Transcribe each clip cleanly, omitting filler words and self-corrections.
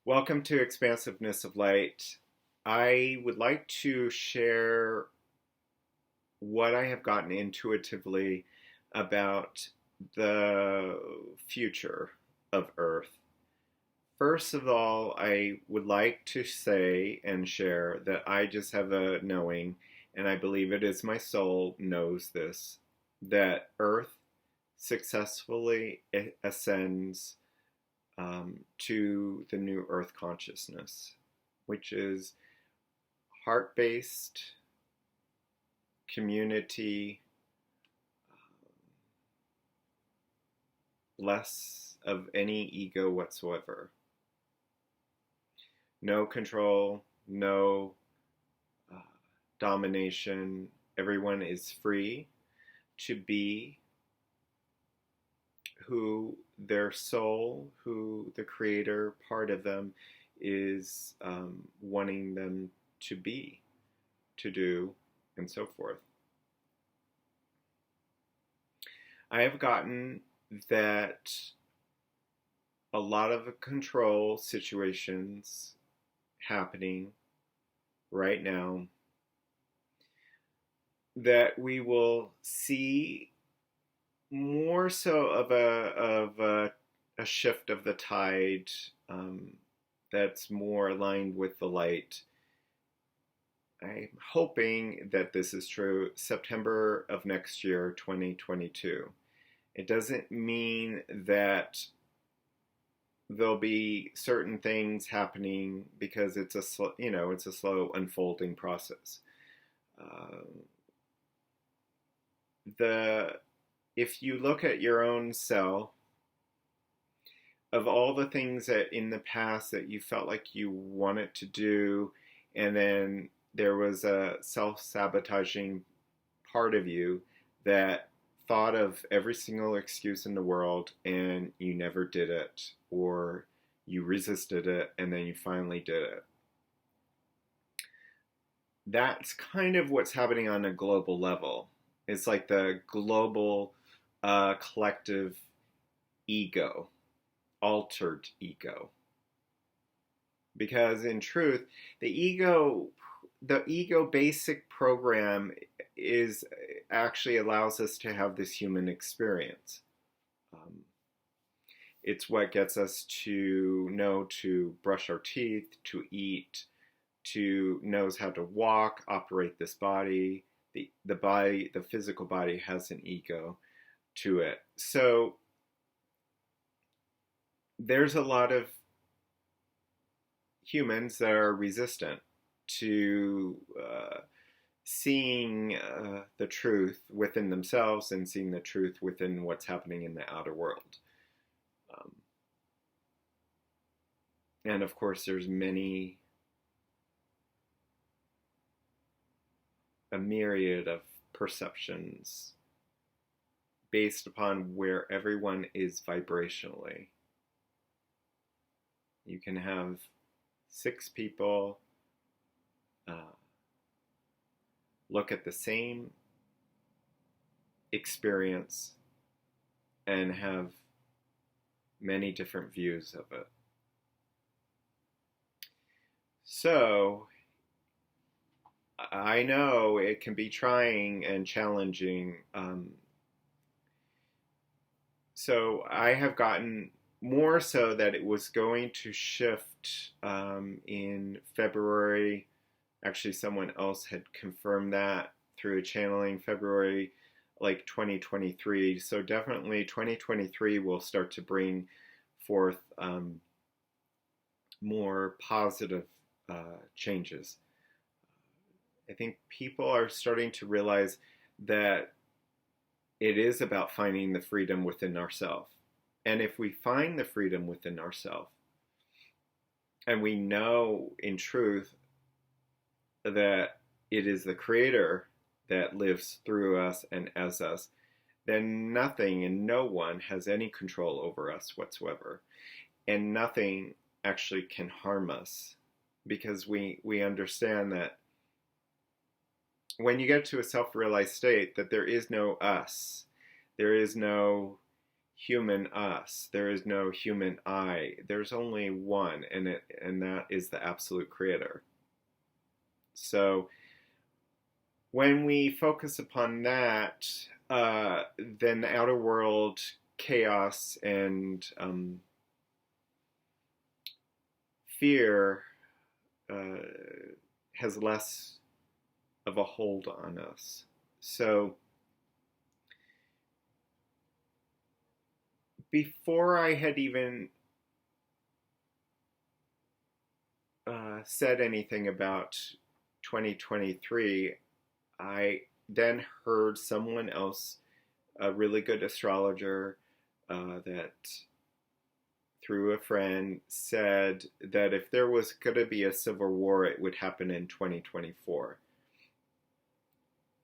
Welcome to Expansiveness of Light. I would like to share what I have gotten intuitively about the future of Earth. First of all, I would like to say and share that I just have a knowing, and I believe it is my soul knows this, that Earth successfully ascends to the new earth consciousness, which is heart based, community, less of any ego whatsoever. No control, no uh, domination. Everyone is free to be who their soul, who the creator part of them is wanting them to be, to do, and so forth. I have gotten that a lot of control situations happening right now that we will see more so of a shift of the tide that's more aligned with the light. I'm hoping that this is true September of next year, 2022. It doesn't mean that there'll be certain things happening because it's a it's a slow unfolding process. Uh, the If you look at your own self, of all the things that in the past that you felt like you wanted to do, and then there was a self-sabotaging part of you that thought of every single excuse in the world and you never did it, or you resisted it and then you finally did it. That's kind of what's happening on a global level. It's like the global collective ego, altered ego. Because in truth, the ego basic program is actually allows us to have this human experience. Um, it's what gets us to know to brush our teeth, to eat, to knows how to walk, operate this body. The body, the physical body has an ego to it. So there's a lot of humans that are resistant to seeing the truth within themselves and seeing the truth within what's happening in the outer world. Um, and of course, there's a myriad of perceptions based upon where everyone is vibrationally. You can have 6 people look at the same experience and have many different views of it. So I know it can be trying and challenging. So I have gotten more so that it was going to shift in February. Actually, someone else had confirmed that through a channeling, February like 2023. So definitely 2023 will start to bring forth more positive changes. I think people are starting to realize that it is about finding the freedom within ourselves. And if we find the freedom within ourselves, and we know in truth that it is the Creator that lives through us and as us, then nothing and no one has any control over us whatsoever. And nothing actually can harm us, because we understand that when you get to a self-realized state, that there is no us. There is no human us. There is no human I. There's only one, and that is the absolute creator. So when we focus upon that, then the outer world chaos and fear has less of a hold on us. So before I had even said anything about 2023, I then heard someone else, a really good astrologer, that through a friend said that if there was going to be a civil war, it would happen in 2024.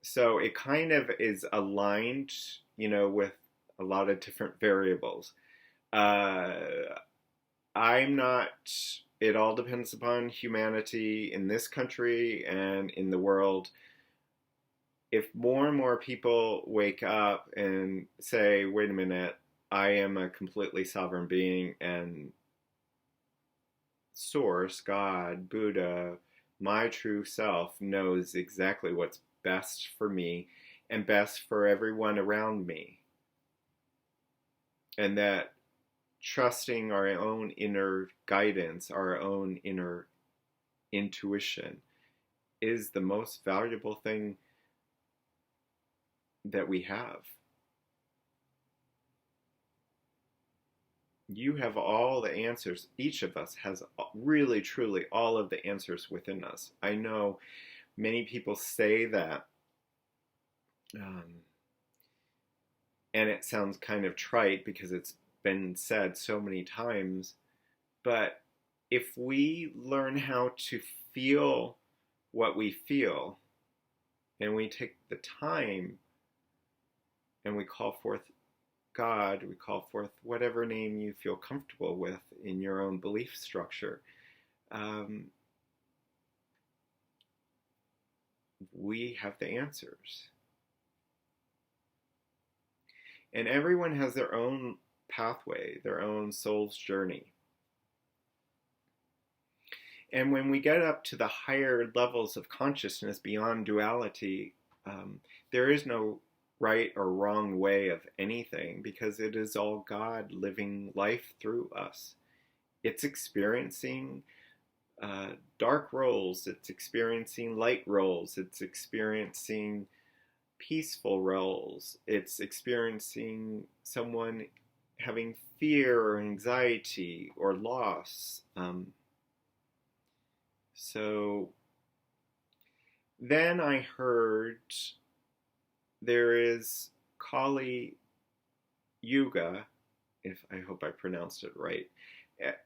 So it kind of is aligned, with a lot of different variables. I'm not, it all depends upon humanity in this country and in the world. If more and more people wake up and say, wait a minute, I am a completely sovereign being, and Source, God, Buddha, my true self knows exactly what's best for me and best for everyone around me. And that trusting our own inner guidance, our own inner intuition, is the most valuable thing that we have. You have all the answers. Each of us has really, truly all of the answers within us. I know many people say that, and it sounds kind of trite because it's been said so many times, but if we learn how to feel what we feel, and we take the time and we call forth God, we call forth whatever name you feel comfortable with in your own belief structure, we have the answers. And everyone has their own pathway, their own soul's journey. And when we get up to the higher levels of consciousness beyond duality, there is no right or wrong way of anything, because it is all God living life through us. It's experiencing dark roles, it's experiencing light roles, it's experiencing peaceful roles, it's experiencing someone having fear or anxiety or loss. So then I heard there is Kali Yuga, if I hope I pronounced it right,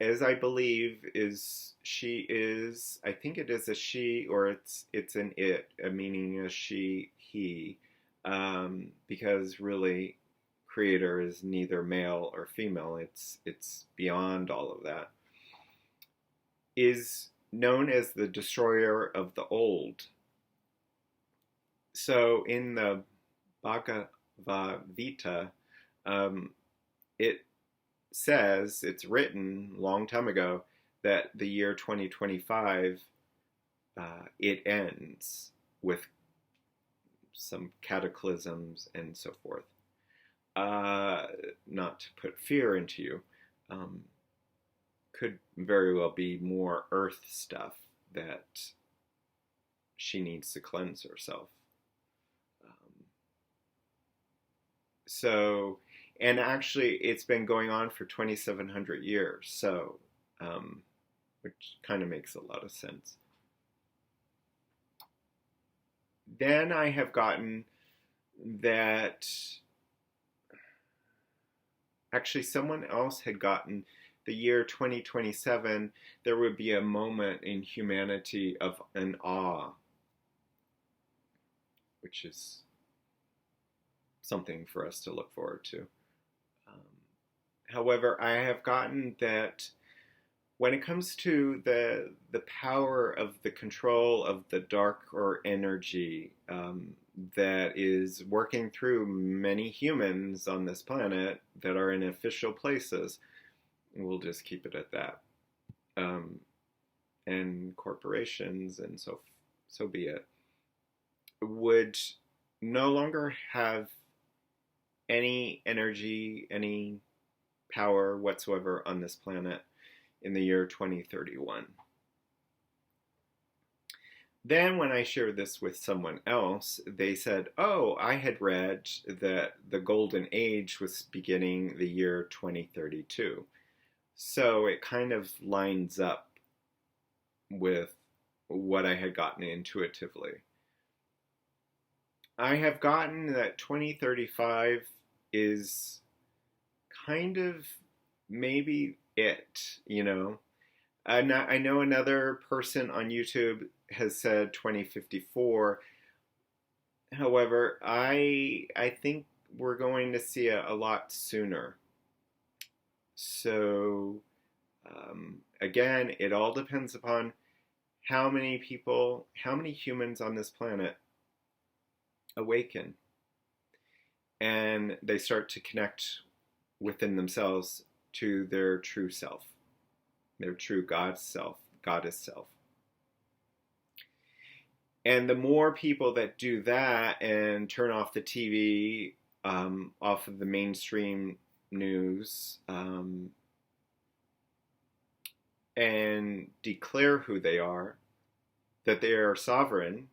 as I believe I think it is a she, or it's an it, meaning a she, he, because really creator is neither male or female, it's beyond all of that, is known as the destroyer of the old. So in the Bhagavad Gita, it says, it's written a long time ago, that the year 2025, it ends with some cataclysms and so forth. Not to put fear into you, could very well be more earth stuff that she needs to cleanse herself. So, and actually it's been going on for 2,700 years, so, which kind of makes a lot of sense. Then I have gotten that, actually someone else had gotten the year 2027, there would be a moment in humanity of an awe, which is something for us to look forward to. However, I have gotten that when it comes to the power of the control of the dark or energy, that is working through many humans on this planet that are in official places. We'll just keep it at that. And corporations, and so be it, would no longer have any energy, any power whatsoever on this planet in the year 2031. Then when I shared this with someone else, they said, oh, I had read that the golden age was beginning the year 2032. So it kind of lines up with what I had gotten intuitively. I have gotten that 2035 is kind of maybe it, you know. I know another person on YouTube has said 2054. However, I think we're going to see it a lot sooner. So, again, it all depends upon how many people, how many humans on this planet awaken. And they start to connect within themselves to their true self, their true God self, goddess self. And the more people that do that and turn off the TV, off of the mainstream news, and declare who they are, that they are sovereign,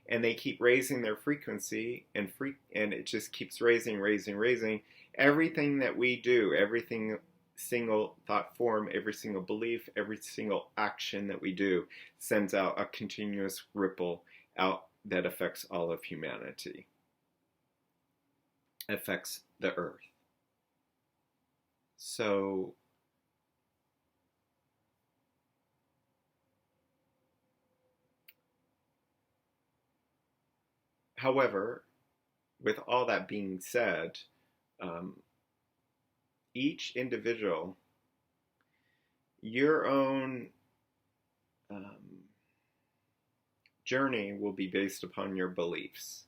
and they keep raising their frequency, and it just keeps raising. Everything that we do, everything single thought form, every single belief, every single action that we do sends out a continuous ripple out that affects all of humanity, affects the earth. So however, with all that being said, each individual, your own journey will be based upon your beliefs,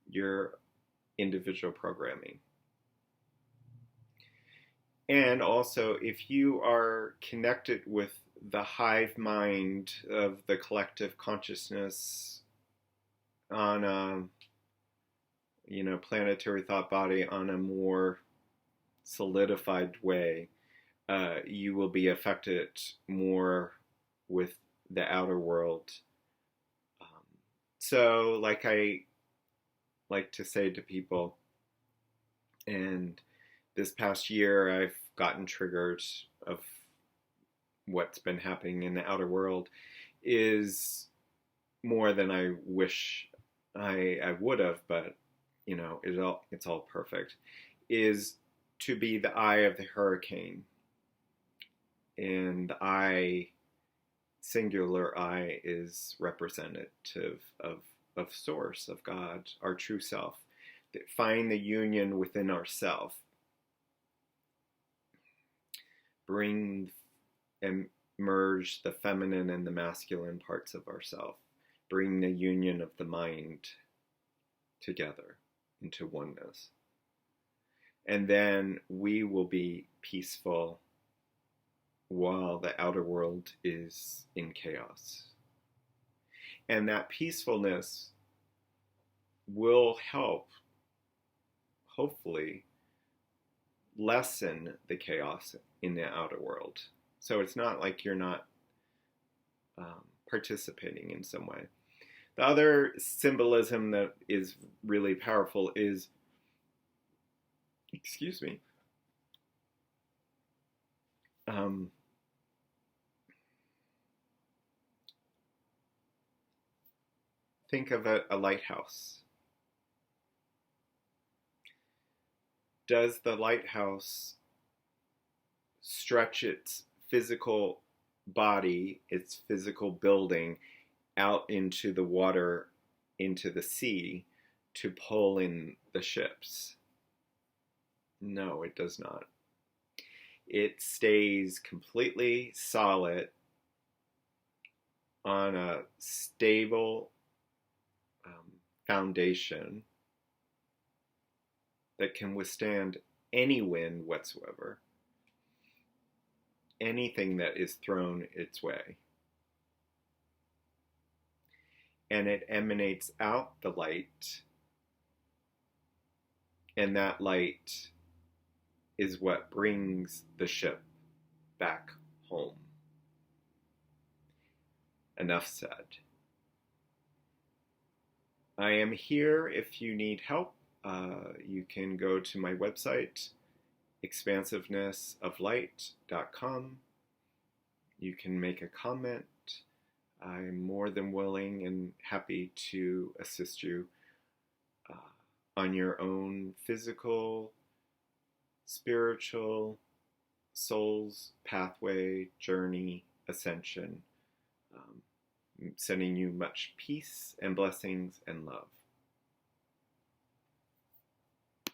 your individual programming. And also, if you are connected with the hive mind of the collective consciousness on a, planetary thought body on a more solidified way, you will be affected more with the outer world. So, like I like to say to people, and this past year I've gotten triggered of what's been happening in the outer world is more than I wish I would have, but it's all perfect, is to be the eye of the hurricane. And the eye, singular eye, is representative of source, of God, our true self. Find the union within ourself. Bring and merge the feminine and the masculine parts of ourself. Bring the union of the mind together into oneness. And then we will be peaceful while the outer world is in chaos. And that peacefulness will help, hopefully, lessen the chaos in the outer world. So it's not like you're not participating in some way. The other symbolism that is really powerful is, think of a lighthouse. Does the lighthouse stretch its physical body, its physical building, out into the water, into the sea, to pull in the ships? No, it does not. It stays completely solid on a stable foundation that can withstand any wind whatsoever, anything that is thrown its way. And it emanates out the light, and that light is what brings the ship back home. Enough said. I am here if you need help. You can go to my website, expansivenessoflight.com. You can make a comment. I'm more than willing and happy to assist you on your own physical, spiritual, soul's pathway, journey, ascension. Sending you much peace and blessings and love.